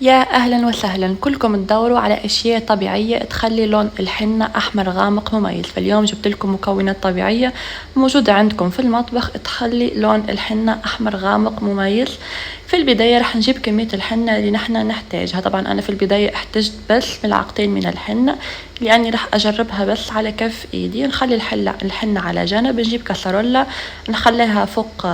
يا أهلا وسهلا، كلكم تدوروا على أشياء طبيعية تخلي لون الحنة أحمر غامق مميز. فاليوم جبت لكم مكونات طبيعية موجودة عندكم في المطبخ تخلي لون الحنة أحمر غامق مميز. في البداية رح نجيب كمية الحنة اللي نحنا نحتاجها. طبعا أنا في البداية احتجت بس ملعقتين من الحنة لأني رح أجربها بس على كف إيدي. نخلي الحنة على جنب، نجيب كسرولة نخليها فوق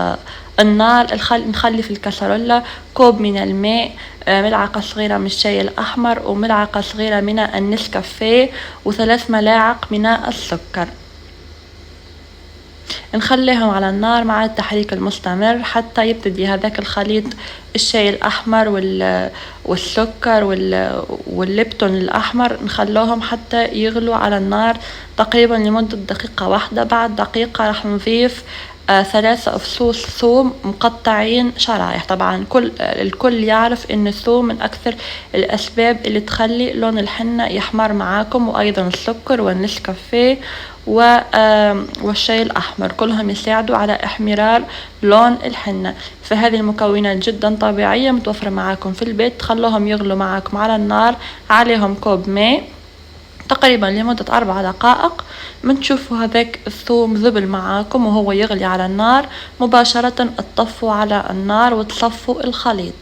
النار. نخلي في الكسرولة كوب من الماء، ملعقة صغيرة من الشاي الأحمر، وملعقة صغيرة من النسكافيه، وثلاث ملاعق من السكر. نخليهم على النار مع التحريك المستمر حتى يبتدي هذاك الخليط الشاي الأحمر والسكر والليبتون الأحمر، نخلوهم حتى يغلوا على النار تقريبا لمدة دقيقة واحدة. بعد دقيقة راح نضيف 3 فصوص ثوم مقطعين شرايح. طبعا الكل يعرف ان الثوم من اكثر الاسباب اللي تخلي لون الحنة يحمر معاكم، وايضا السكر والنسكافيه والشاي الأحمر كلهم يساعدوا على احمرار لون الحنة. فهذه المكونات جدا طبيعية متوفرة معاكم في البيت. تخلوهم يغلوا معاكم على النار، عليهم كوب ماء تقريبا لمدة 4 دقائق. من تشوفوا هذاك الثوم ذبل معاكم وهو يغلي على النار، مباشرة تطفوا على النار وتصفوا الخليط.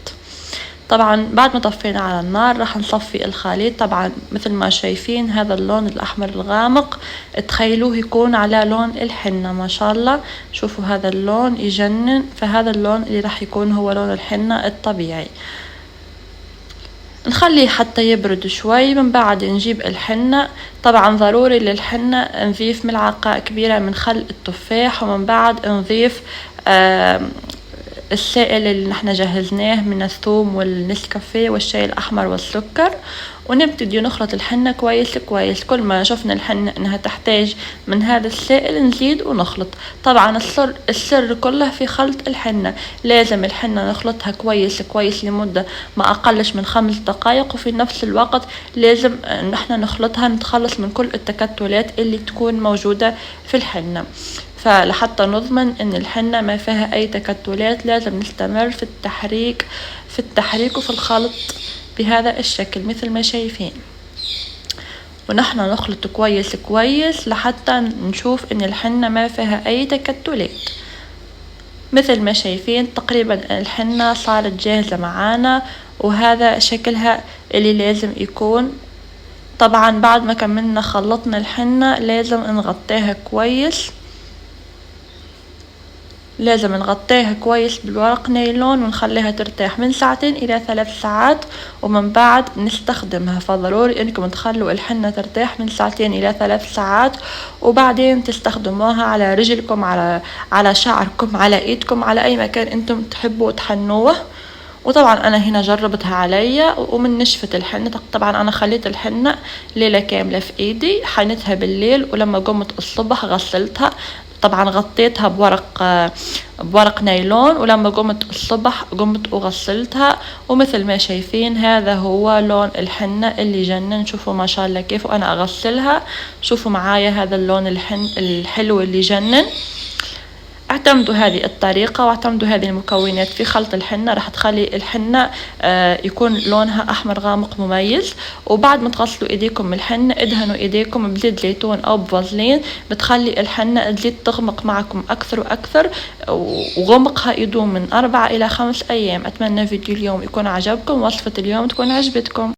طبعا بعد ما طفينا على النار راح نصفي الخليط. طبعا مثل ما شايفين هذا اللون الأحمر الغامق تخيلوه يكون على لون الحنة، ما شاء الله. شوفوا هذا اللون يجنن، فهذا اللون اللي راح يكون هو لون الحنة الطبيعي. نخليه حتى يبرد شوي. من بعد نجيب الحنة. طبعا ضروري للحنة نضيف ملعقة كبيرة من خل التفاح، ومن بعد نضيف السائل اللي نحنا جهزناه من الثوم والنسكافيه والشاي الأحمر والسكر، ونبتدي نخلط الحنة كويس كويس. كل ما شفنا الحنة انها تحتاج من هذا السائل نزيد ونخلط. طبعا السر كله في خلط الحنة. لازم الحنة نخلطها كويس كويس لمدة ما اقلش من 5 دقائق، وفي نفس الوقت لازم نحنا نخلطها نتخلص من كل التكتلات اللي تكون موجودة في الحنة. فلحتى نضمن ان الحنة ما فيها اي تكتلات لازم نستمر في التحريك وفي الخلط بهذا الشكل مثل ما شايفين. ونحن نخلط كويس كويس لحتى نشوف ان الحنة ما فيها اي تكتلات. مثل ما شايفين تقريبا الحنة صارت جاهزة معانا، وهذا شكلها اللي لازم يكون. طبعا بعد ما كملنا خلطنا الحنة لازم نغطيها كويس، لازم نغطيها كويس بالورق نايلون ونخليها ترتاح من 2 إلى 3 ساعات، ومن بعد نستخدمها. فضروري انكم تخلوا الحنة ترتاح من 2 إلى 3 ساعات، وبعدين تستخدموها على رجلكم، على شعركم، على ايدكم، على اي مكان انتم تحبوا تحنوه. وطبعا انا هنا جربتها عليا ومن نشفت الحنة. طبعا انا خليت الحنة ليلة كاملة في ايدي، حنتها بالليل، ولما قمت الصبح غسلتها. طبعا غطيتها بورق نايلون، ولما قمت الصبح قمت وغسلتها. ومثل ما شايفين هذا هو لون الحنة اللي جنن. شوفوا ما شاء الله كيف انا اغسلها. شوفوا معايا هذا اللون الحلو اللي جنن. اعتمدوا هذه الطريقة واعتمدوا هذه المكونات في خلط الحنة، راح تخلي الحنة يكون لونها احمر غامق مميز. وبعد ما تغسلوا ايديكم من الحنة ادهنوا ايديكم بزيت زيتون او بفازلين، بتخلي الحنة تزيد تغمق معكم اكثر واكثر، وغمقها يدوم من 4 إلى 5 ايام. اتمنى فيديو اليوم يكون عجبكم، وصفة اليوم تكون عجبتكم.